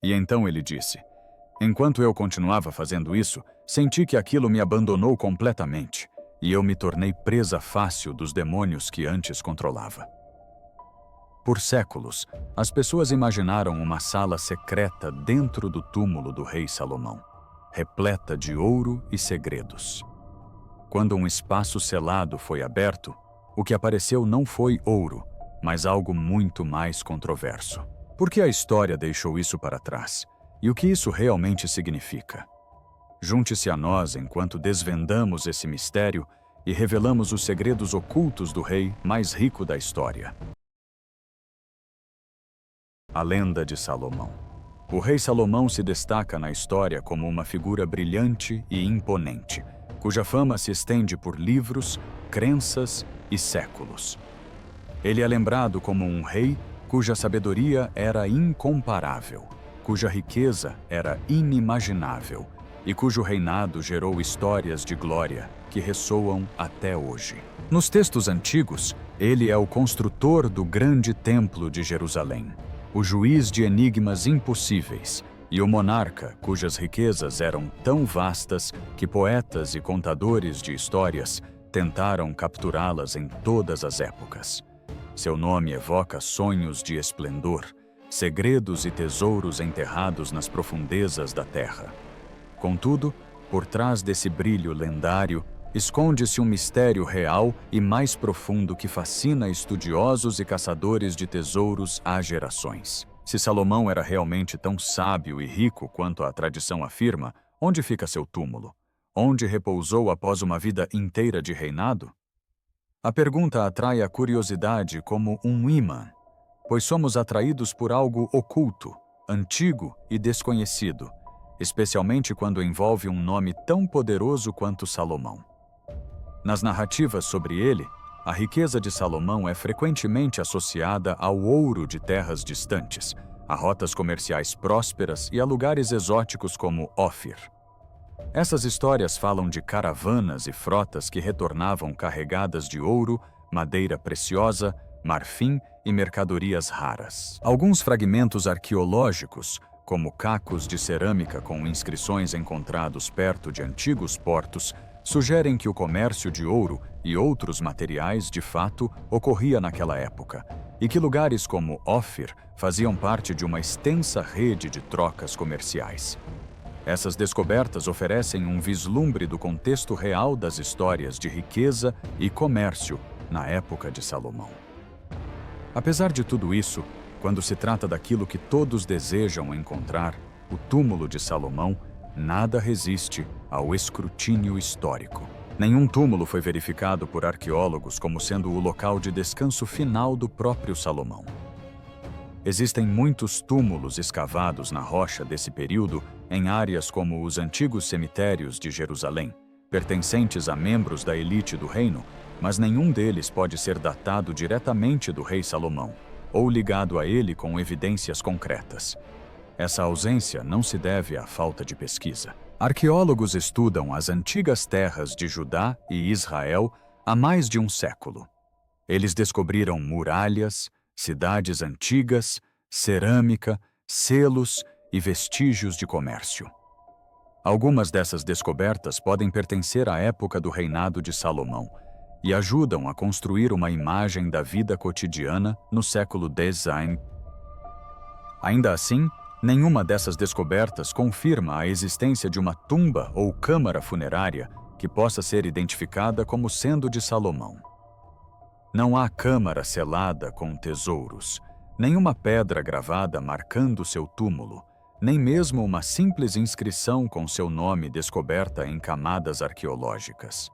E então ele disse: enquanto eu continuava fazendo isso, senti que aquilo me abandonou completamente, e eu me tornei presa fácil dos demônios que antes controlava. Por séculos, as pessoas imaginaram uma sala secreta dentro do túmulo do rei Salomão, repleta de ouro e segredos. Quando um espaço selado foi aberto, o que apareceu não foi ouro, mas algo muito mais controverso. Por que a história deixou isso para trás? E o que isso realmente significa? Junte-se a nós enquanto desvendamos esse mistério e revelamos os segredos ocultos do rei mais rico da história. A lenda de Salomão. O rei Salomão se destaca na história como uma figura brilhante e imponente, cuja fama se estende por livros, crenças e séculos. Ele é lembrado como um rei cuja sabedoria era incomparável, cuja riqueza era inimaginável e cujo reinado gerou histórias de glória que ressoam até hoje. Nos textos antigos, ele é o construtor do grande templo de Jerusalém, o juiz de enigmas impossíveis e o monarca cujas riquezas eram tão vastas que poetas e contadores de histórias tentaram capturá-las em todas as épocas. Seu nome evoca sonhos de esplendor, segredos e tesouros enterrados nas profundezas da terra. Contudo, por trás desse brilho lendário, esconde-se um mistério real e mais profundo que fascina estudiosos e caçadores de tesouros há gerações. Se Salomão era realmente tão sábio e rico quanto a tradição afirma, onde fica seu túmulo? Onde repousou após uma vida inteira de reinado? A pergunta atrai a curiosidade como um imã, pois somos atraídos por algo oculto, antigo e desconhecido, especialmente quando envolve um nome tão poderoso quanto Salomão. Nas narrativas sobre ele, a riqueza de Salomão é frequentemente associada ao ouro de terras distantes, a rotas comerciais prósperas e a lugares exóticos como Ófir. Essas histórias falam de caravanas e frotas que retornavam carregadas de ouro, madeira preciosa, marfim e mercadorias raras. Alguns fragmentos arqueológicos, como cacos de cerâmica com inscrições encontrados perto de antigos portos, sugerem que o comércio de ouro e outros materiais, de fato, ocorria naquela época, e que lugares como Ófir faziam parte de uma extensa rede de trocas comerciais. Essas descobertas oferecem um vislumbre do contexto real das histórias de riqueza e comércio na época de Salomão. Apesar de tudo isso, quando se trata daquilo que todos desejam encontrar, o túmulo de Salomão, nada resiste ao escrutínio histórico. Nenhum túmulo foi verificado por arqueólogos como sendo o local de descanso final do próprio Salomão. Existem muitos túmulos escavados na rocha desse período em áreas como os antigos cemitérios de Jerusalém, pertencentes a membros da elite do reino, mas nenhum deles pode ser datado diretamente do rei Salomão, ou ligado a ele com evidências concretas. Essa ausência não se deve à falta de pesquisa. Arqueólogos estudam as antigas terras de Judá e Israel há mais de um século. Eles descobriram muralhas, cidades antigas, cerâmica, selos e vestígios de comércio. Algumas dessas descobertas podem pertencer à época do reinado de Salomão e ajudam a construir uma imagem da vida cotidiana no século X. Ainda assim, nenhuma dessas descobertas confirma a existência de uma tumba ou câmara funerária que possa ser identificada como sendo de Salomão. Não há câmara selada com tesouros, nenhuma pedra gravada marcando seu túmulo, nem mesmo uma simples inscrição com seu nome descoberta em camadas arqueológicas.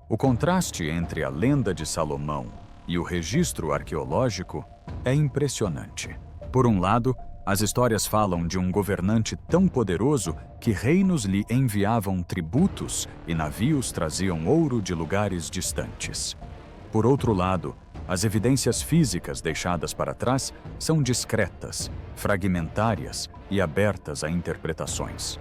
O contraste entre a lenda de Salomão e o registro arqueológico é impressionante. Por um lado, as histórias falam de um governante tão poderoso que reinos lhe enviavam tributos e navios traziam ouro de lugares distantes. Por outro lado, as evidências físicas deixadas para trás são discretas, fragmentárias e abertas a interpretações.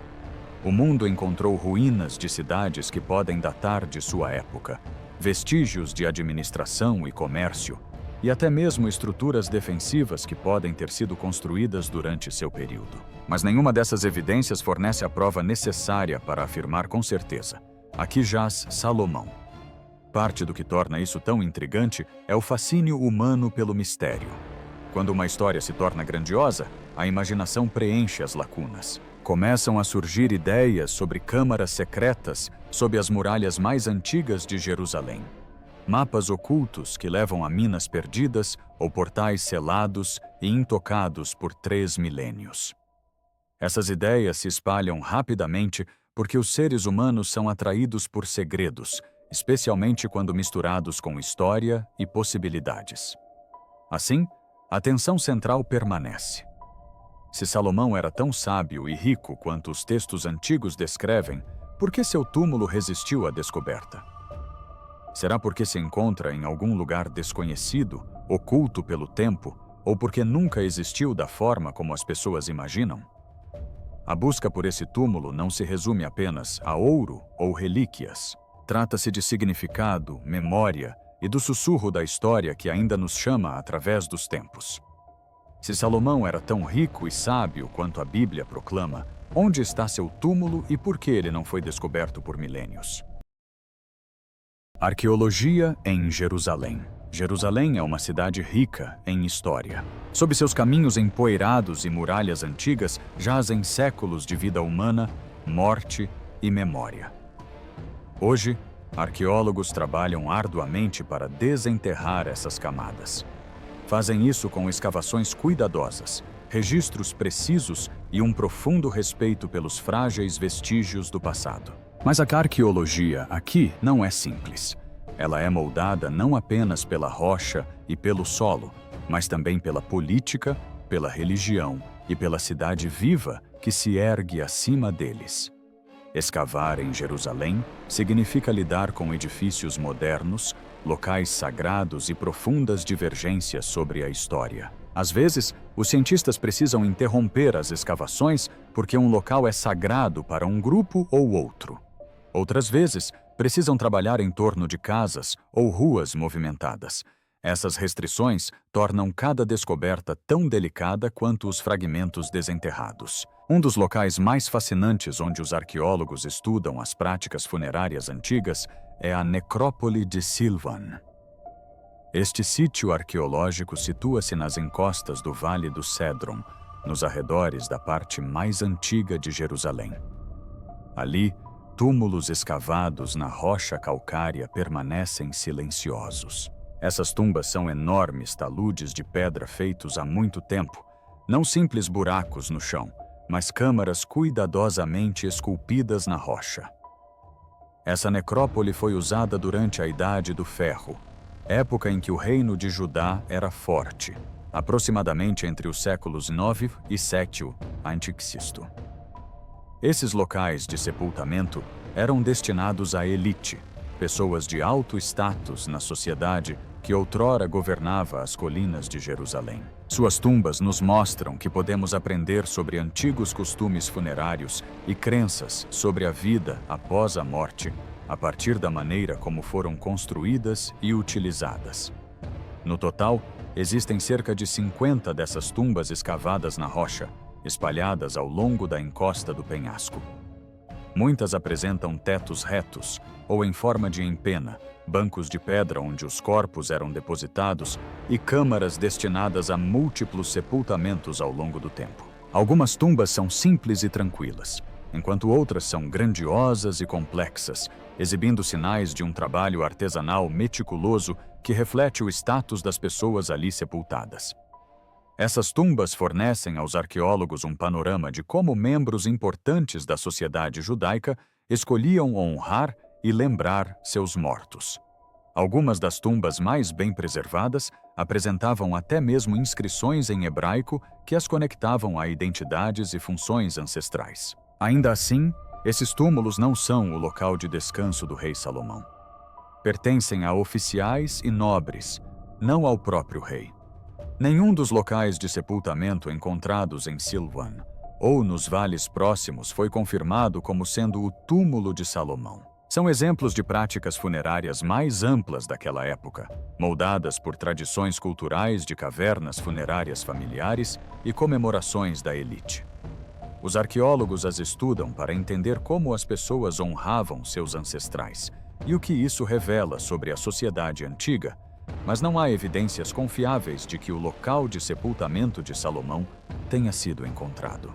O mundo encontrou ruínas de cidades que podem datar de sua época, vestígios de administração e comércio, e até mesmo estruturas defensivas que podem ter sido construídas durante seu período. Mas nenhuma dessas evidências fornece a prova necessária para afirmar com certeza: aqui jaz Salomão. Parte do que torna isso tão intrigante é o fascínio humano pelo mistério. Quando uma história se torna grandiosa, a imaginação preenche as lacunas. Começam a surgir ideias sobre câmaras secretas sob as muralhas mais antigas de Jerusalém. Mapas ocultos que levam a minas perdidas ou portais selados e intocados por 3 milênios. Essas ideias se espalham rapidamente porque os seres humanos são atraídos por segredos, especialmente quando misturados com história e possibilidades. Assim, a tensão central permanece. Se Salomão era tão sábio e rico quanto os textos antigos descrevem, por que seu túmulo resistiu à descoberta? Será porque se encontra em algum lugar desconhecido, oculto pelo tempo, ou porque nunca existiu da forma como as pessoas imaginam? A busca por esse túmulo não se resume apenas a ouro ou relíquias. Trata-se de significado, memória e do sussurro da história que ainda nos chama através dos tempos. Se Salomão era tão rico e sábio quanto a Bíblia proclama, onde está seu túmulo e por que ele não foi descoberto por milênios? Arqueologia em Jerusalém. Jerusalém é uma cidade rica em história. Sob seus caminhos empoeirados e muralhas antigas, jazem séculos de vida humana, morte e memória. Hoje, arqueólogos trabalham arduamente para desenterrar essas camadas. Fazem isso com escavações cuidadosas, registros precisos e um profundo respeito pelos frágeis vestígios do passado. Mas a arqueologia aqui não é simples. Ela é moldada não apenas pela rocha e pelo solo, mas também pela política, pela religião e pela cidade viva que se ergue acima deles. Escavar em Jerusalém significa lidar com edifícios modernos, locais sagrados e profundas divergências sobre a história. Às vezes, os cientistas precisam interromper as escavações porque um local é sagrado para um grupo ou outro. Outras vezes, precisam trabalhar em torno de casas ou ruas movimentadas. Essas restrições tornam cada descoberta tão delicada quanto os fragmentos desenterrados. Um dos locais mais fascinantes onde os arqueólogos estudam as práticas funerárias antigas é a Necrópole de Silvan. Este sítio arqueológico situa-se nas encostas do Vale do Cédron, nos arredores da parte mais antiga de Jerusalém. Ali, túmulos escavados na rocha calcária permanecem silenciosos. Essas tumbas são enormes taludes de pedra feitos há muito tempo, não simples buracos no chão, mas câmaras cuidadosamente esculpidas na rocha. Essa necrópole foi usada durante a Idade do Ferro, época em que o reino de Judá era forte, aproximadamente entre os séculos IX e VII a.C. Esses locais de sepultamento eram destinados à elite, pessoas de alto status na sociedade que outrora governava as colinas de Jerusalém. Suas tumbas nos mostram que podemos aprender sobre antigos costumes funerários e crenças sobre a vida após a morte, a partir da maneira como foram construídas e utilizadas. No total, existem cerca de 50 dessas tumbas escavadas na rocha, espalhadas ao longo da encosta do penhasco. Muitas apresentam tetos retos, ou em forma de empena, bancos de pedra onde os corpos eram depositados e câmaras destinadas a múltiplos sepultamentos ao longo do tempo. Algumas tumbas são simples e tranquilas, enquanto outras são grandiosas e complexas, exibindo sinais de um trabalho artesanal meticuloso que reflete o status das pessoas ali sepultadas. Essas tumbas fornecem aos arqueólogos um panorama de como membros importantes da sociedade judaica escolhiam honrar e lembrar seus mortos. Algumas das tumbas mais bem preservadas apresentavam até mesmo inscrições em hebraico que as conectavam a identidades e funções ancestrais. Ainda assim, esses túmulos não são o local de descanso do rei Salomão. Pertencem a oficiais e nobres, não ao próprio rei. Nenhum dos locais de sepultamento encontrados em Silvan ou nos vales próximos foi confirmado como sendo o túmulo de Salomão. São exemplos de práticas funerárias mais amplas daquela época, moldadas por tradições culturais de cavernas funerárias familiares e comemorações da elite. Os arqueólogos as estudam para entender como as pessoas honravam seus ancestrais e o que isso revela sobre a sociedade antiga, mas não há evidências confiáveis de que o local de sepultamento de Salomão tenha sido encontrado.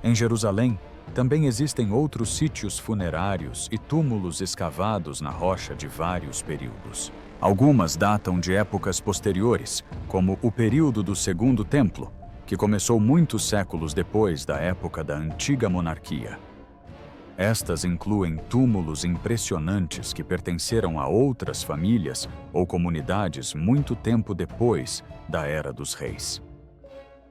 Em Jerusalém, também existem outros sítios funerários e túmulos escavados na rocha de vários períodos. Algumas datam de épocas posteriores, como o período do Segundo Templo, que começou muitos séculos depois da época da antiga monarquia. Estas incluem túmulos impressionantes que pertenceram a outras famílias ou comunidades muito tempo depois da Era dos Reis.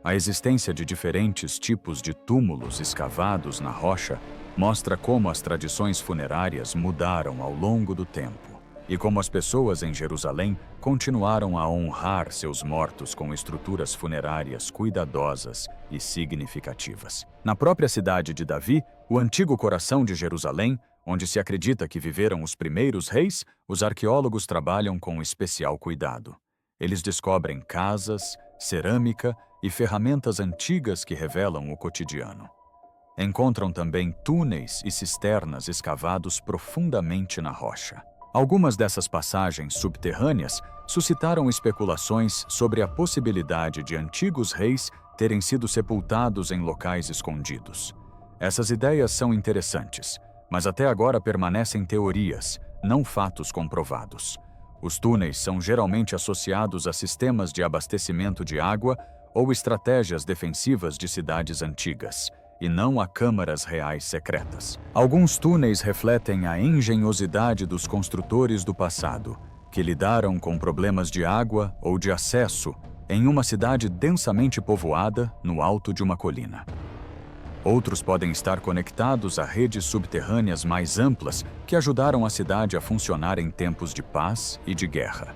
A existência de diferentes tipos de túmulos escavados na rocha mostra como as tradições funerárias mudaram ao longo do tempo e como as pessoas em Jerusalém continuaram a honrar seus mortos com estruturas funerárias cuidadosas e significativas. Na própria cidade de Davi, o antigo coração de Jerusalém, onde se acredita que viveram os primeiros reis, os arqueólogos trabalham com especial cuidado. Eles descobrem casas, cerâmica e ferramentas antigas que revelam o cotidiano. Encontram também túneis e cisternas escavados profundamente na rocha. Algumas dessas passagens subterrâneas suscitaram especulações sobre a possibilidade de antigos reis terem sido sepultados em locais escondidos. Essas ideias são interessantes, mas até agora permanecem teorias, não fatos comprovados. Os túneis são geralmente associados a sistemas de abastecimento de água ou estratégias defensivas de cidades antigas, e não a câmaras reais secretas. Alguns túneis refletem a engenhosidade dos construtores do passado, que lidaram com problemas de água ou de acesso em uma cidade densamente povoada no alto de uma colina. Outros podem estar conectados a redes subterrâneas mais amplas que ajudaram a cidade a funcionar em tempos de paz e de guerra.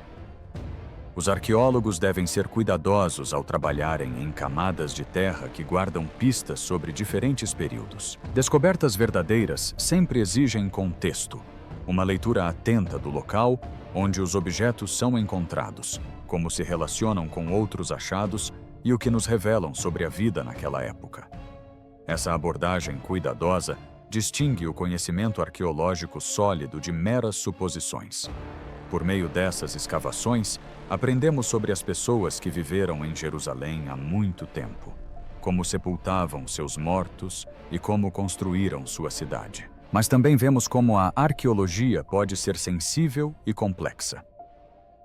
Os arqueólogos devem ser cuidadosos ao trabalharem em camadas de terra que guardam pistas sobre diferentes períodos. Descobertas verdadeiras sempre exigem contexto, uma leitura atenta do local onde os objetos são encontrados, como se relacionam com outros achados e o que nos revelam sobre a vida naquela época. Essa abordagem cuidadosa distingue o conhecimento arqueológico sólido de meras suposições. Por meio dessas escavações, aprendemos sobre as pessoas que viveram em Jerusalém há muito tempo, como sepultavam seus mortos e como construíram sua cidade. Mas também vemos como a arqueologia pode ser sensível e complexa.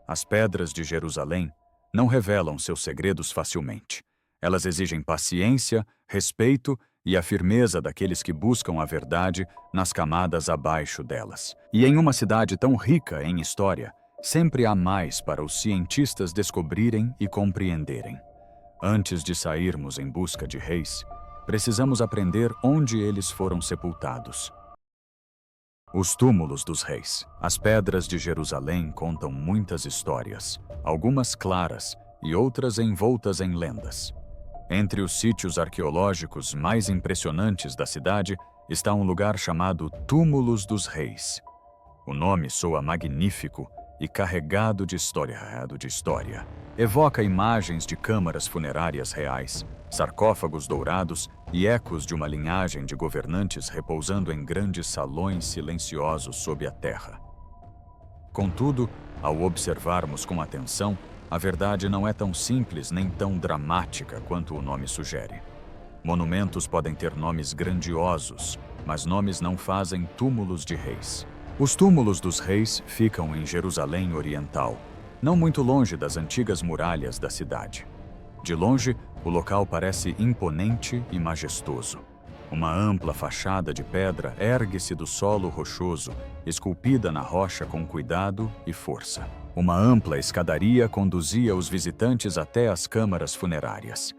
As pedras de Jerusalém não revelam seus segredos facilmente. Elas exigem paciência, respeito e a firmeza daqueles que buscam a verdade nas camadas abaixo delas. E em uma cidade tão rica em história, sempre há mais para os cientistas descobrirem e compreenderem. Antes de sairmos em busca de reis, precisamos aprender onde eles foram sepultados. Os túmulos dos reis. As pedras de Jerusalém contam muitas histórias, algumas claras e outras envoltas em lendas. Entre os sítios arqueológicos mais impressionantes da cidade está um lugar chamado Túmulos dos Reis. O nome soa magnífico e carregado de história. Evoca imagens de câmaras funerárias reais, sarcófagos dourados e ecos de uma linhagem de governantes repousando em grandes salões silenciosos sob a terra. Contudo, ao observarmos com atenção, a verdade não é tão simples nem tão dramática quanto o nome sugere. Monumentos podem ter nomes grandiosos, mas nomes não fazem túmulos de reis. Os túmulos dos reis ficam em Jerusalém Oriental, não muito longe das antigas muralhas da cidade. De longe, o local parece imponente e majestoso. Uma ampla fachada de pedra ergue-se do solo rochoso, esculpida na rocha com cuidado e força. Uma ampla escadaria conduzia os visitantes até as câmaras funerárias.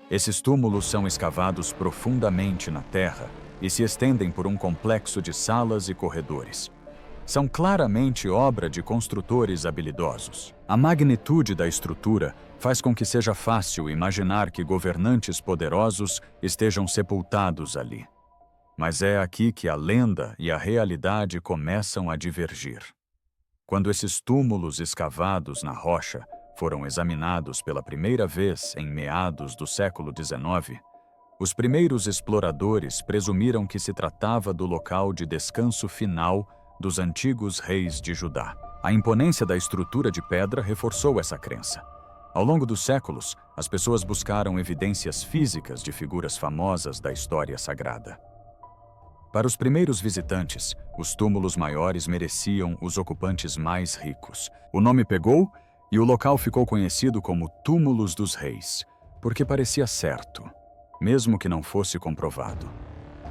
Esses túmulos são escavados profundamente na terra e se estendem por um complexo de salas e corredores. São claramente obra de construtores habilidosos. A magnitude da estrutura faz com que seja fácil imaginar que governantes poderosos estejam sepultados ali. Mas é aqui que a lenda e a realidade começam a divergir. Quando esses túmulos escavados na rocha foram examinados pela primeira vez em meados do século XIX, os primeiros exploradores presumiram que se tratava do local de descanso final dos antigos reis de Judá. A imponência da estrutura de pedra reforçou essa crença. Ao longo dos séculos, as pessoas buscaram evidências físicas de figuras famosas da história sagrada. Para os primeiros visitantes, os túmulos maiores mereciam os ocupantes mais ricos. O nome pegou e o local ficou conhecido como Túmulos dos Reis, porque parecia certo, mesmo que não fosse comprovado.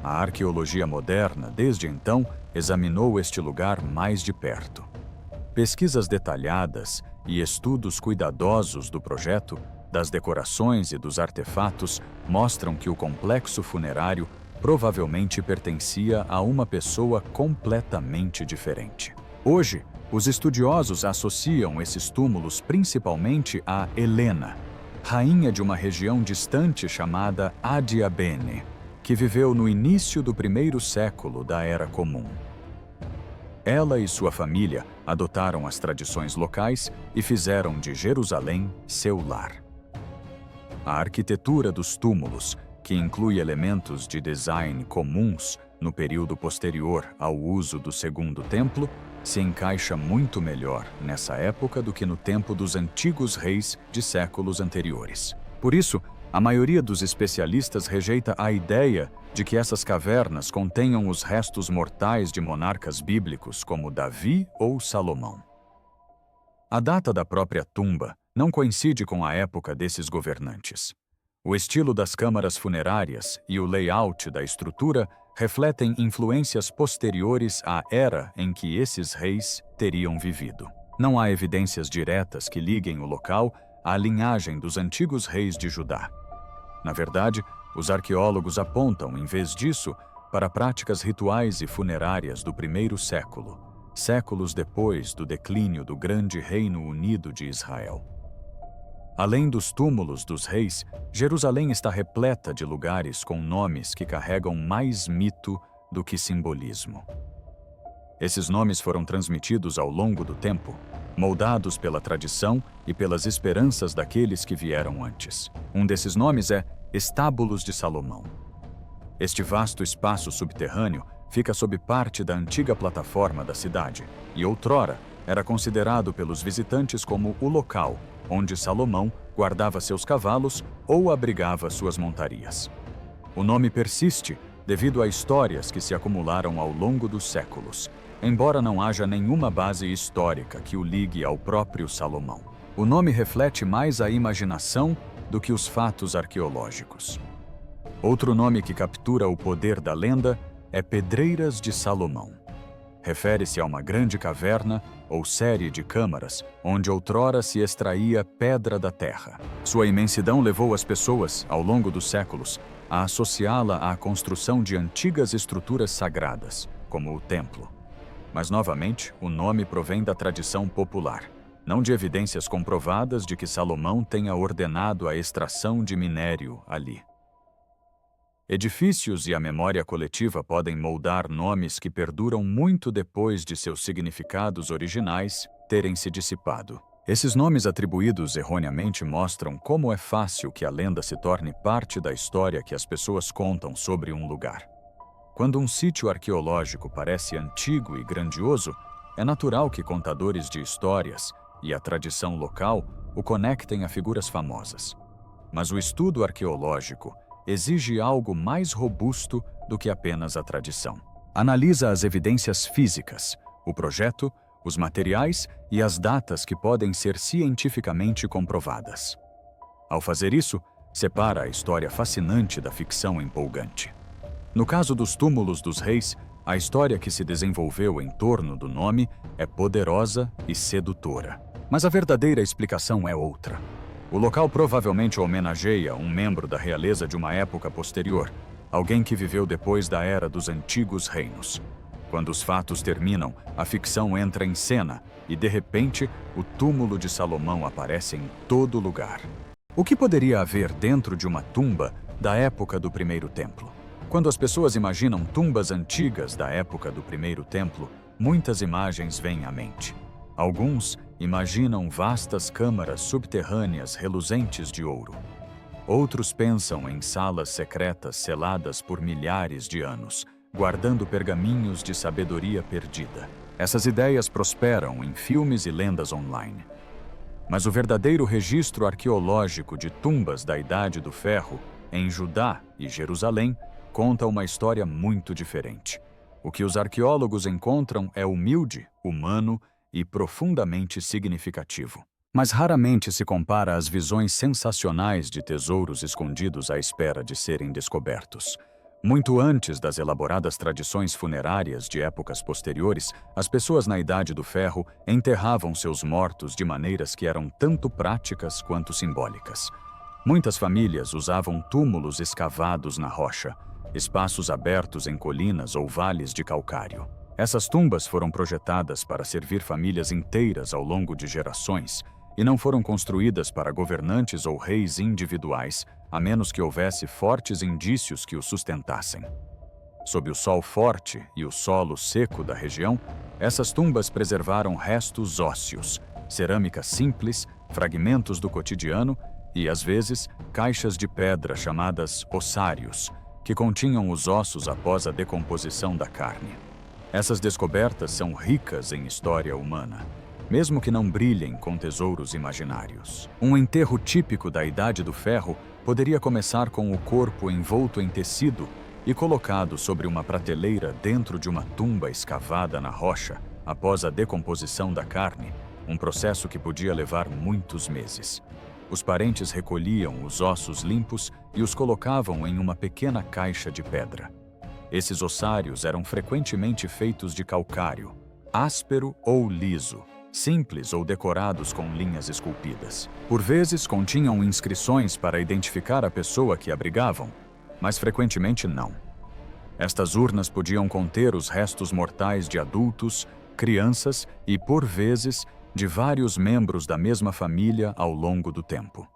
A arqueologia moderna, desde então, examinou este lugar mais de perto. Pesquisas detalhadas e estudos cuidadosos do projeto, das decorações e dos artefatos mostram que o complexo funerário provavelmente pertencia a uma pessoa completamente diferente. Hoje, os estudiosos associam esses túmulos principalmente a Helena, rainha de uma região distante chamada Adiabene, que viveu no início do primeiro século da Era Comum. Ela e sua família adotaram as tradições locais e fizeram de Jerusalém seu lar. A arquitetura dos túmulos, que inclui elementos de design comuns no período posterior ao uso do Segundo Templo, se encaixa muito melhor nessa época do que no tempo dos antigos reis de séculos anteriores. Por isso, a maioria dos especialistas rejeita a ideia de que essas cavernas contenham os restos mortais de monarcas bíblicos como Davi ou Salomão. A data da própria tumba não coincide com a época desses governantes. O estilo das câmaras funerárias e o layout da estrutura refletem influências posteriores à era em que esses reis teriam vivido. Não há evidências diretas que liguem o local à linhagem dos antigos reis de Judá. Na verdade, os arqueólogos apontam, em vez disso, para práticas rituais e funerárias do primeiro século, séculos depois do declínio do grande Reino Unido de Israel. Além dos túmulos dos reis, Jerusalém está repleta de lugares com nomes que carregam mais mito do que simbolismo. Esses nomes foram transmitidos ao longo do tempo, moldados pela tradição e pelas esperanças daqueles que vieram antes. Um desses nomes é Estábulos de Salomão. Este vasto espaço subterrâneo fica sob parte da antiga plataforma da cidade e, outrora, era considerado pelos visitantes como o local onde Salomão guardava seus cavalos ou abrigava suas montarias. O nome persiste devido a histórias que se acumularam ao longo dos séculos, embora não haja nenhuma base histórica que o ligue ao próprio Salomão. O nome reflete mais a imaginação do que os fatos arqueológicos. Outro nome que captura o poder da lenda é Pedreiras de Salomão. Refere-se a uma grande caverna ou série de câmaras onde outrora se extraía pedra da terra. Sua imensidão levou as pessoas, ao longo dos séculos, a associá-la à construção de antigas estruturas sagradas, como o templo. Mas, novamente, o nome provém da tradição popular, não de evidências comprovadas de que Salomão tenha ordenado a extração de minério ali. Edifícios e a memória coletiva podem moldar nomes que perduram muito depois de seus significados originais terem se dissipado. Esses nomes atribuídos erroneamente mostram como é fácil que a lenda se torne parte da história que as pessoas contam sobre um lugar. Quando um sítio arqueológico parece antigo e grandioso, é natural que contadores de histórias e a tradição local o conectem a figuras famosas. Mas o estudo arqueológico exige algo mais robusto do que apenas a tradição. Analisa as evidências físicas, o projeto, os materiais e as datas que podem ser cientificamente comprovadas. Ao fazer isso, separa a história fascinante da ficção empolgante. No caso dos túmulos dos reis, a história que se desenvolveu em torno do nome é poderosa e sedutora. Mas a verdadeira explicação é outra. O local provavelmente homenageia um membro da realeza de uma época posterior, alguém que viveu depois da era dos antigos reinos. Quando os fatos terminam, a ficção entra em cena e, de repente, o túmulo de Salomão aparece em todo lugar. O que poderia haver dentro de uma tumba da época do primeiro templo? Quando as pessoas imaginam tumbas antigas da época do primeiro templo, muitas imagens vêm à mente. Alguns imaginam vastas câmaras subterrâneas reluzentes de ouro. Outros pensam em salas secretas seladas por milhares de anos, guardando pergaminhos de sabedoria perdida. Essas ideias prosperam em filmes e lendas online. Mas o verdadeiro registro arqueológico de tumbas da Idade do Ferro, em Judá e Jerusalém, conta uma história muito diferente. O que os arqueólogos encontram é humilde, humano e profundamente significativo. Mas raramente se compara às visões sensacionais de tesouros escondidos à espera de serem descobertos. Muito antes das elaboradas tradições funerárias de épocas posteriores, as pessoas na Idade do Ferro enterravam seus mortos de maneiras que eram tanto práticas quanto simbólicas. Muitas famílias usavam túmulos escavados na rocha, espaços abertos em colinas ou vales de calcário. Essas tumbas foram projetadas para servir famílias inteiras ao longo de gerações e não foram construídas para governantes ou reis individuais, a menos que houvesse fortes indícios que o sustentassem. Sob o sol forte e o solo seco da região, essas tumbas preservaram restos ósseos, cerâmica simples, fragmentos do cotidiano e, às vezes, caixas de pedra chamadas ossários, que continham os ossos após a decomposição da carne. Essas descobertas são ricas em história humana, mesmo que não brilhem com tesouros imaginários. Um enterro típico da Idade do Ferro poderia começar com o corpo envolto em tecido e colocado sobre uma prateleira dentro de uma tumba escavada na rocha após a decomposição da carne, um processo que podia levar muitos meses. Os parentes recolhiam os ossos limpos e os colocavam em uma pequena caixa de pedra. Esses ossários eram frequentemente feitos de calcário, áspero ou liso, simples ou decorados com linhas esculpidas. Por vezes continham inscrições para identificar a pessoa que abrigavam, mas frequentemente não. Estas urnas podiam conter os restos mortais de adultos, crianças e, por vezes, de vários membros da mesma família ao longo do tempo.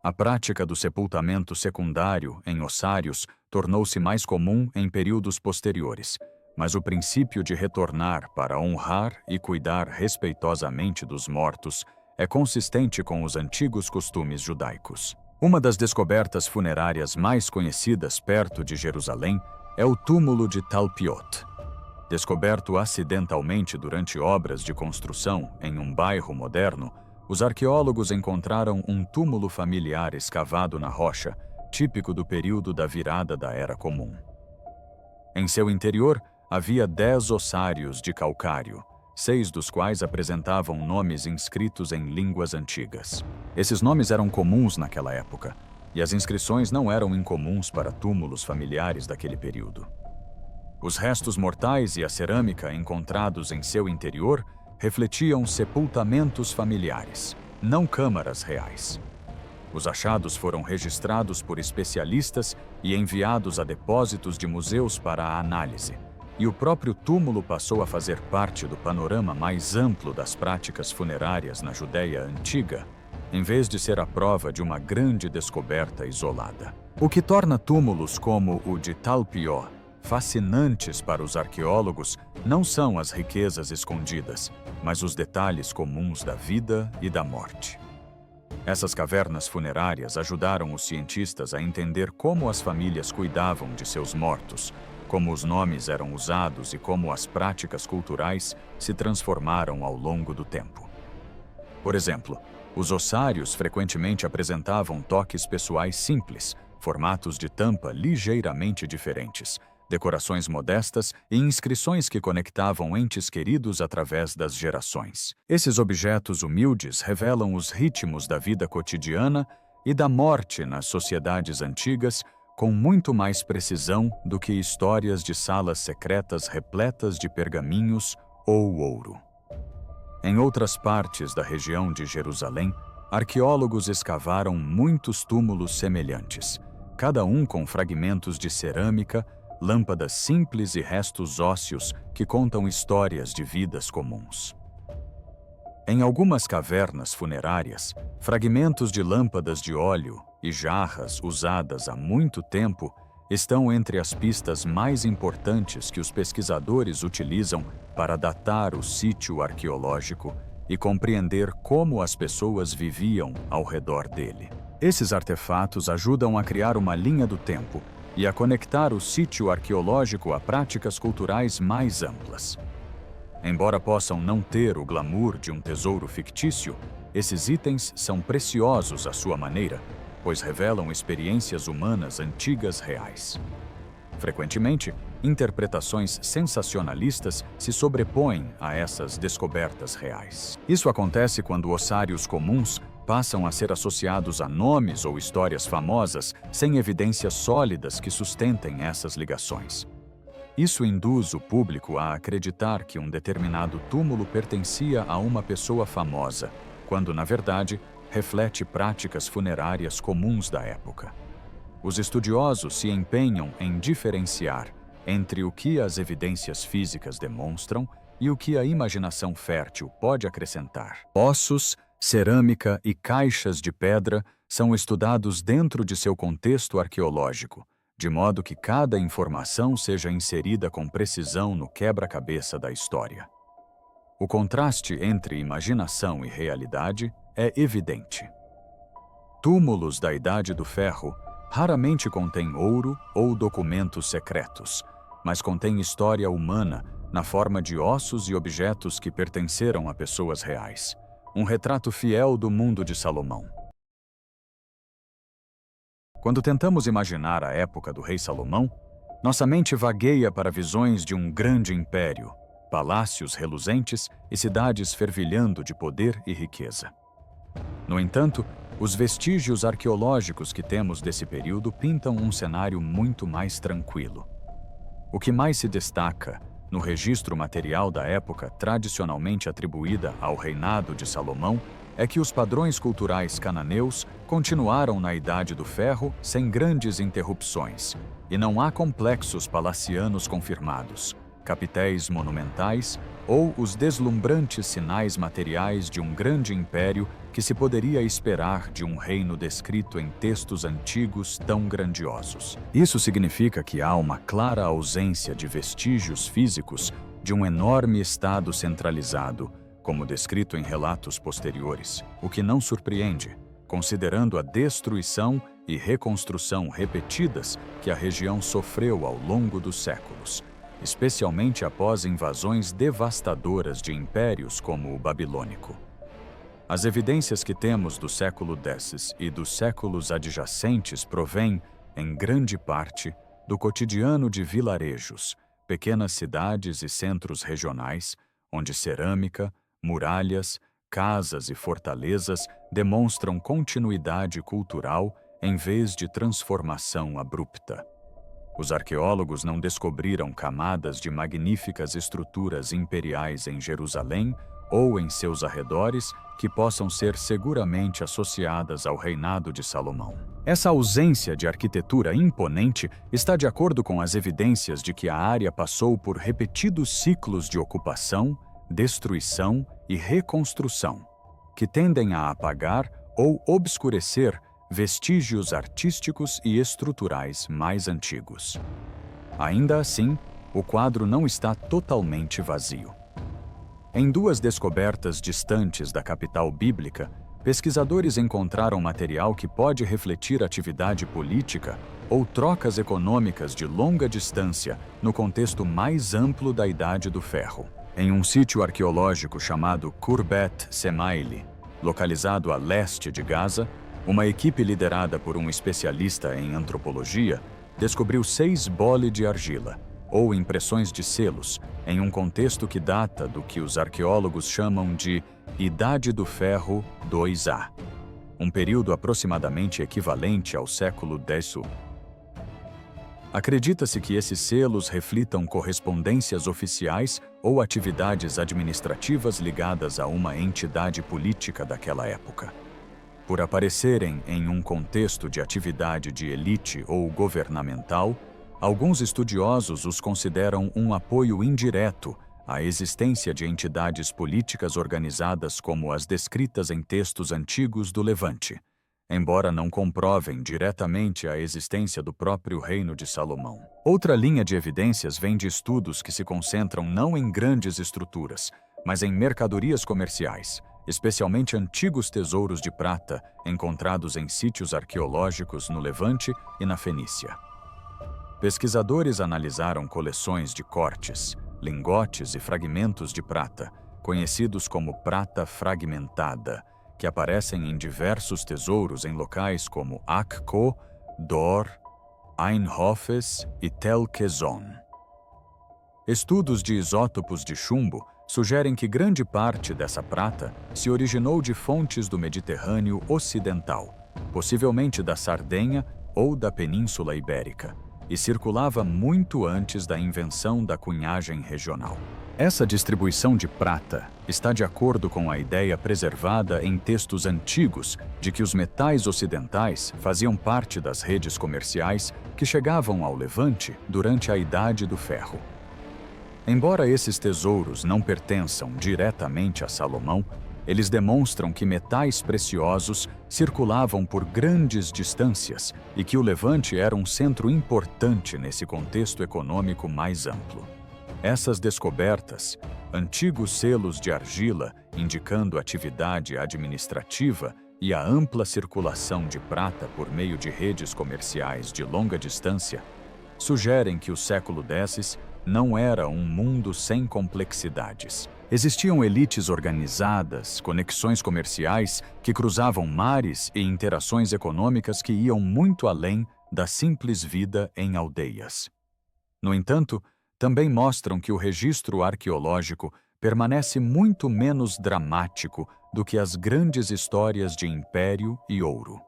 A prática do sepultamento secundário em ossários tornou-se mais comum em períodos posteriores, mas o princípio de retornar para honrar e cuidar respeitosamente dos mortos é consistente com os antigos costumes judaicos. Uma das descobertas funerárias mais conhecidas perto de Jerusalém é o túmulo de Talpiot. Descoberto acidentalmente durante obras de construção em um bairro moderno, os arqueólogos encontraram um túmulo familiar escavado na rocha, típico do período da virada da Era Comum. Em seu interior, havia 10 ossários de calcário, 6 dos quais apresentavam nomes inscritos em línguas antigas. Esses nomes eram comuns naquela época, e as inscrições não eram incomuns para túmulos familiares daquele período. Os restos mortais e a cerâmica encontrados em seu interior refletiam sepultamentos familiares, não câmaras reais. Os achados foram registrados por especialistas e enviados a depósitos de museus para a análise, e o próprio túmulo passou a fazer parte do panorama mais amplo das práticas funerárias na Judéia antiga, em vez de ser a prova de uma grande descoberta isolada. O que torna túmulos como o de Talpiot fascinantes para os arqueólogos não são as riquezas escondidas, mas os detalhes comuns da vida e da morte. Essas cavernas funerárias ajudaram os cientistas a entender como as famílias cuidavam de seus mortos, como os nomes eram usados e como as práticas culturais se transformaram ao longo do tempo. Por exemplo, os ossários frequentemente apresentavam toques pessoais simples, formatos de tampa ligeiramente diferentes, decorações modestas e inscrições que conectavam entes queridos através das gerações. Esses objetos humildes revelam os ritmos da vida cotidiana e da morte nas sociedades antigas com muito mais precisão do que histórias de salas secretas repletas de pergaminhos ou ouro. Em outras partes da região de Jerusalém, arqueólogos escavaram muitos túmulos semelhantes, cada um com fragmentos de cerâmica, lâmpadas simples e restos ósseos que contam histórias de vidas comuns. Em algumas cavernas funerárias, fragmentos de lâmpadas de óleo e jarras usadas há muito tempo estão entre as pistas mais importantes que os pesquisadores utilizam para datar o sítio arqueológico e compreender como as pessoas viviam ao redor dele. Esses artefatos ajudam a criar uma linha do tempo e a conectar o sítio arqueológico a práticas culturais mais amplas. Embora possam não ter o glamour de um tesouro fictício, esses itens são preciosos à sua maneira, pois revelam experiências humanas antigas reais. Frequentemente, interpretações sensacionalistas se sobrepõem a essas descobertas reais. Isso acontece quando ossários comuns passam a ser associados a nomes ou histórias famosas sem evidências sólidas que sustentem essas ligações. Isso induz o público a acreditar que um determinado túmulo pertencia a uma pessoa famosa, quando, na verdade, reflete práticas funerárias comuns da época. Os estudiosos se empenham em diferenciar entre o que as evidências físicas demonstram e o que a imaginação fértil pode acrescentar. Ossos, cerâmica e caixas de pedra são estudados dentro de seu contexto arqueológico, de modo que cada informação seja inserida com precisão no quebra-cabeça da história. O contraste entre imaginação e realidade é evidente. Túmulos da Idade do Ferro raramente contêm ouro ou documentos secretos, mas contêm história humana na forma de ossos e objetos que pertenceram a pessoas reais. Um retrato fiel do mundo de Salomão. Quando tentamos imaginar a época do rei Salomão, nossa mente vagueia para visões de um grande império, palácios reluzentes e cidades fervilhando de poder e riqueza. No entanto, os vestígios arqueológicos que temos desse período pintam um cenário muito mais tranquilo. O que mais se destaca no registro material da época tradicionalmente atribuída ao reinado de Salomão é que os padrões culturais cananeus continuaram na Idade do Ferro sem grandes interrupções, e não há complexos palacianos confirmados, capitéis monumentais ou os deslumbrantes sinais materiais de um grande império que se poderia esperar de um reino descrito em textos antigos tão grandiosos. Isso significa que há uma clara ausência de vestígios físicos de um enorme estado centralizado, como descrito em relatos posteriores, o que não surpreende, considerando a destruição e reconstrução repetidas que a região sofreu ao longo dos séculos, especialmente após invasões devastadoras de impérios como o babilônico. As evidências que temos do século X e dos séculos adjacentes provêm, em grande parte, do cotidiano de vilarejos, pequenas cidades e centros regionais, onde cerâmica, muralhas, casas e fortalezas demonstram continuidade cultural em vez de transformação abrupta. Os arqueólogos não descobriram camadas de magníficas estruturas imperiais em Jerusalém ou em seus arredores que possam ser seguramente associadas ao reinado de Salomão. Essa ausência de arquitetura imponente está de acordo com as evidências de que a área passou por repetidos ciclos de ocupação, destruição e reconstrução, que tendem a apagar ou obscurecer vestígios artísticos e estruturais mais antigos. Ainda assim, o quadro não está totalmente vazio. Em duas descobertas distantes da capital bíblica, pesquisadores encontraram material que pode refletir atividade política ou trocas econômicas de longa distância no contexto mais amplo da Idade do Ferro. Em um sítio arqueológico chamado Kurbet Semaili, localizado a leste de Gaza, uma equipe liderada por um especialista em antropologia descobriu 6 bole de argila, ou impressões de selos, em um contexto que data do que os arqueólogos chamam de Idade do Ferro 2A, um período aproximadamente equivalente ao século X. Acredita-se que esses selos reflitam correspondências oficiais ou atividades administrativas ligadas a uma entidade política daquela época. Por aparecerem em um contexto de atividade de elite ou governamental, alguns estudiosos os consideram um apoio indireto à existência de entidades políticas organizadas como as descritas em textos antigos do Levante, embora não comprovem diretamente a existência do próprio reino de Salomão. Outra linha de evidências vem de estudos que se concentram não em grandes estruturas, mas em mercadorias comerciais, especialmente antigos tesouros de prata encontrados em sítios arqueológicos no Levante e na Fenícia. Pesquisadores analisaram coleções de cortes, lingotes e fragmentos de prata, conhecidos como prata fragmentada, que aparecem em diversos tesouros em locais como Akko, Dor, Ainhofes e Tel Quezon. Estudos de isótopos de chumbo sugerem que grande parte dessa prata se originou de fontes do Mediterrâneo Ocidental, possivelmente da Sardenha ou da Península Ibérica, e circulava muito antes da invenção da cunhagem regional. Essa distribuição de prata está de acordo com a ideia preservada em textos antigos de que os metais ocidentais faziam parte das redes comerciais que chegavam ao Levante durante a Idade do Ferro. Embora esses tesouros não pertençam diretamente a Salomão, eles demonstram que metais preciosos circulavam por grandes distâncias e que o Levante era um centro importante nesse contexto econômico mais amplo. Essas descobertas, antigos selos de argila indicando atividade administrativa e a ampla circulação de prata por meio de redes comerciais de longa distância, sugerem que o século X não era um mundo sem complexidades. Existiam elites organizadas, conexões comerciais que cruzavam mares e interações econômicas que iam muito além da simples vida em aldeias. No entanto, também mostram que o registro arqueológico permanece muito menos dramático do que as grandes histórias de império e ouro.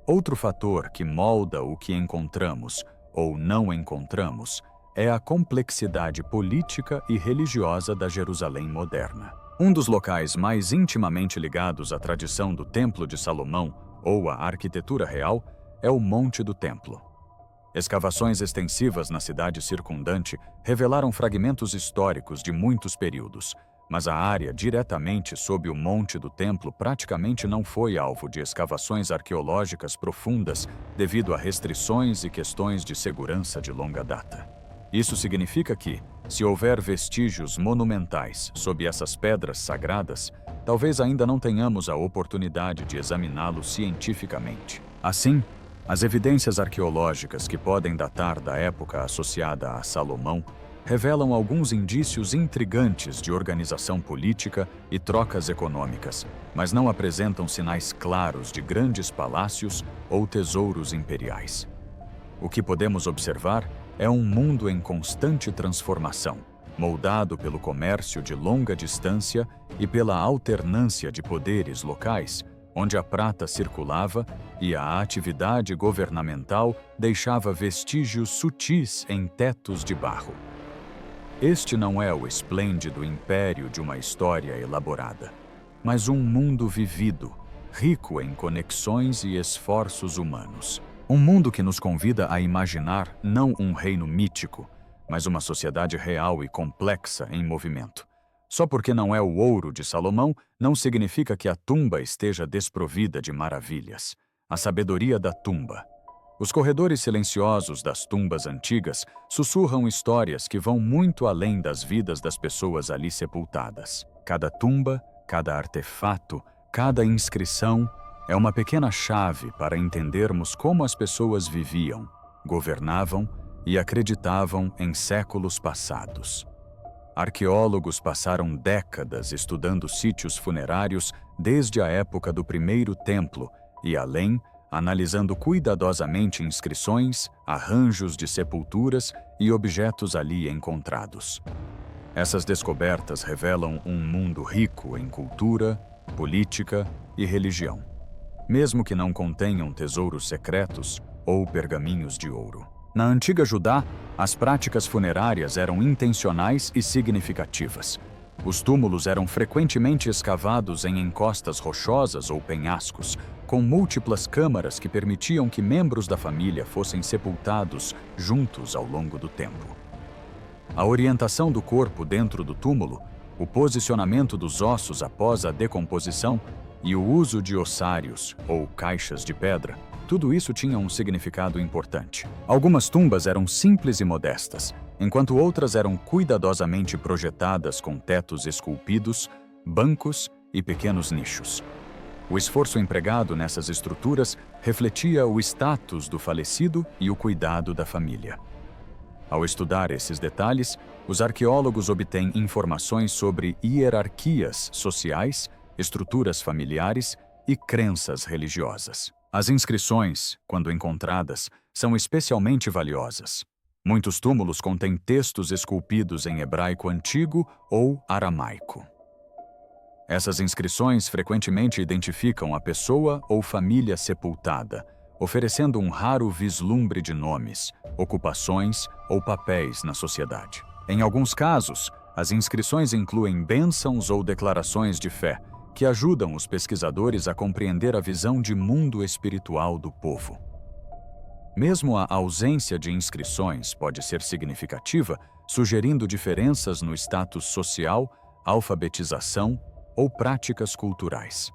Outro fator que molda o que encontramos ou não encontramos é a complexidade política e religiosa da Jerusalém moderna. Um dos locais mais intimamente ligados à tradição do Templo de Salomão ou à arquitetura real é o Monte do Templo. Escavações extensivas na cidade circundante revelaram fragmentos históricos de muitos períodos, mas a área diretamente sob o Monte do Templo praticamente não foi alvo de escavações arqueológicas profundas devido a restrições e questões de segurança de longa data. Isso significa que, se houver vestígios monumentais sob essas pedras sagradas, talvez ainda não tenhamos a oportunidade de examiná-los cientificamente. Assim, as evidências arqueológicas que podem datar da época associada a Salomão revelam alguns indícios intrigantes de organização política e trocas econômicas, mas não apresentam sinais claros de grandes palácios ou tesouros imperiais. O que podemos observar é um mundo em constante transformação, moldado pelo comércio de longa distância e pela alternância de poderes locais, onde a prata circulava e a atividade governamental deixava vestígios sutis em tetos de barro. Este não é o esplêndido império de uma história elaborada, mas um mundo vivido, rico em conexões e esforços humanos. Um mundo que nos convida a imaginar não um reino mítico, mas uma sociedade real e complexa em movimento. Só porque não é o ouro de Salomão, não significa que a tumba esteja desprovida de maravilhas. A sabedoria da tumba. Os corredores silenciosos das tumbas antigas sussurram histórias que vão muito além das vidas das pessoas ali sepultadas. Cada tumba, cada artefato, cada inscrição é uma pequena chave para entendermos como as pessoas viviam, governavam e acreditavam em séculos passados. Arqueólogos passaram décadas estudando sítios funerários desde a época do primeiro templo e além, analisando cuidadosamente inscrições, arranjos de sepulturas e objetos ali encontrados. Essas descobertas revelam um mundo rico em cultura, política e religião, mesmo que não contenham tesouros secretos ou pergaminhos de ouro. Na antiga Judá, as práticas funerárias eram intencionais e significativas. Os túmulos eram frequentemente escavados em encostas rochosas ou penhascos, com múltiplas câmaras que permitiam que membros da família fossem sepultados juntos ao longo do tempo. A orientação do corpo dentro do túmulo, o posicionamento dos ossos após a decomposição e o uso de ossários, ou caixas de pedra, tudo isso tinha um significado importante. Algumas tumbas eram simples e modestas, enquanto outras eram cuidadosamente projetadas com tetos esculpidos, bancos e pequenos nichos. O esforço empregado nessas estruturas refletia o status do falecido e o cuidado da família. Ao estudar esses detalhes, os arqueólogos obtêm informações sobre hierarquias sociais, estruturas familiares e crenças religiosas. As inscrições, quando encontradas, são especialmente valiosas. Muitos túmulos contêm textos esculpidos em hebraico antigo ou aramaico. Essas inscrições frequentemente identificam a pessoa ou família sepultada, oferecendo um raro vislumbre de nomes, ocupações ou papéis na sociedade. Em alguns casos, as inscrições incluem bênçãos ou declarações de fé, que ajudam os pesquisadores a compreender a visão de mundo espiritual do povo. Mesmo a ausência de inscrições pode ser significativa, sugerindo diferenças no status social, alfabetização ou práticas culturais.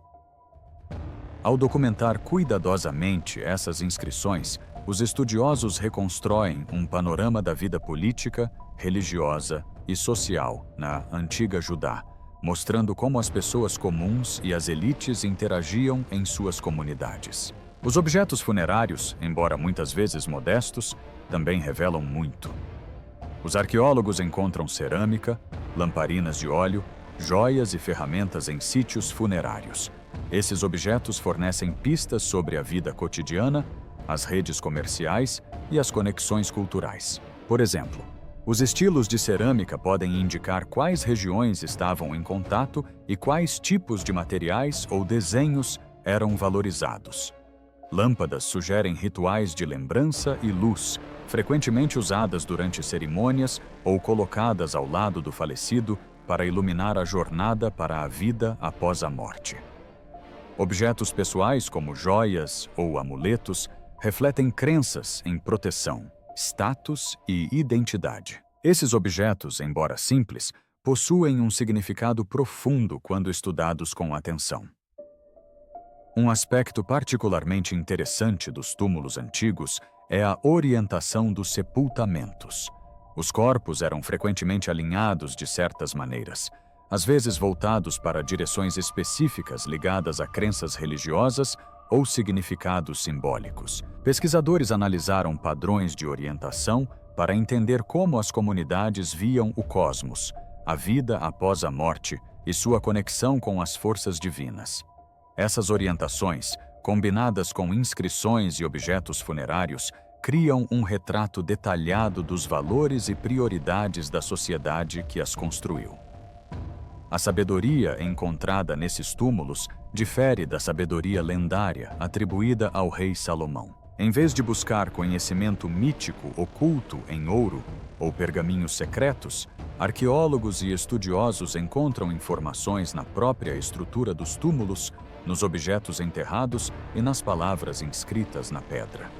Ao documentar cuidadosamente essas inscrições, os estudiosos reconstroem um panorama da vida política, religiosa e social na antiga Judá, mostrando como as pessoas comuns e as elites interagiam em suas comunidades. Os objetos funerários, embora muitas vezes modestos, também revelam muito. Os arqueólogos encontram cerâmica, lamparinas de óleo, joias e ferramentas em sítios funerários. Esses objetos fornecem pistas sobre a vida cotidiana, as redes comerciais e as conexões culturais. Por exemplo, os estilos de cerâmica podem indicar quais regiões estavam em contato e quais tipos de materiais ou desenhos eram valorizados. Lâmpadas sugerem rituais de lembrança e luz, frequentemente usadas durante cerimônias ou colocadas ao lado do falecido para iluminar a jornada para a vida após a morte. Objetos pessoais como joias ou amuletos refletem crenças em proteção, status e identidade. Esses objetos, embora simples, possuem um significado profundo quando estudados com atenção. Um aspecto particularmente interessante dos túmulos antigos é a orientação dos sepultamentos. Os corpos eram frequentemente alinhados de certas maneiras, às vezes voltados para direções específicas ligadas a crenças religiosas ou significados simbólicos. Pesquisadores analisaram padrões de orientação para entender como as comunidades viam o cosmos, a vida após a morte e sua conexão com as forças divinas. Essas orientações, combinadas com inscrições e objetos funerários, criam um retrato detalhado dos valores e prioridades da sociedade que as construiu. A sabedoria encontrada nesses túmulos difere da sabedoria lendária atribuída ao rei Salomão. Em vez de buscar conhecimento mítico oculto em ouro ou pergaminhos secretos, arqueólogos e estudiosos encontram informações na própria estrutura dos túmulos, nos objetos enterrados e nas palavras inscritas na pedra.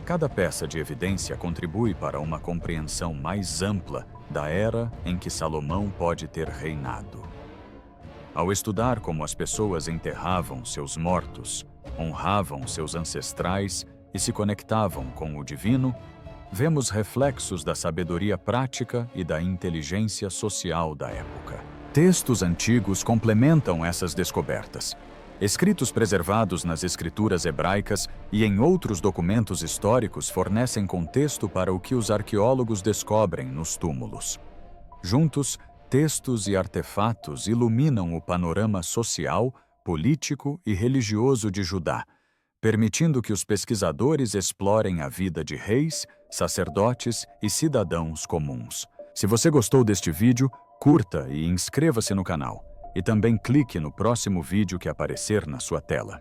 Cada peça de evidência contribui para uma compreensão mais ampla da era em que Salomão pode ter reinado. Ao estudar como as pessoas enterravam seus mortos, honravam seus ancestrais e se conectavam com o divino, vemos reflexos da sabedoria prática e da inteligência social da época. Textos antigos complementam essas descobertas. Escritos preservados nas escrituras hebraicas e em outros documentos históricos fornecem contexto para o que os arqueólogos descobrem nos túmulos. Juntos, textos e artefatos iluminam o panorama social, político e religioso de Judá, permitindo que os pesquisadores explorem a vida de reis, sacerdotes e cidadãos comuns. Se você gostou deste vídeo, curta e inscreva-se no canal. E também clique no próximo vídeo que aparecer na sua tela.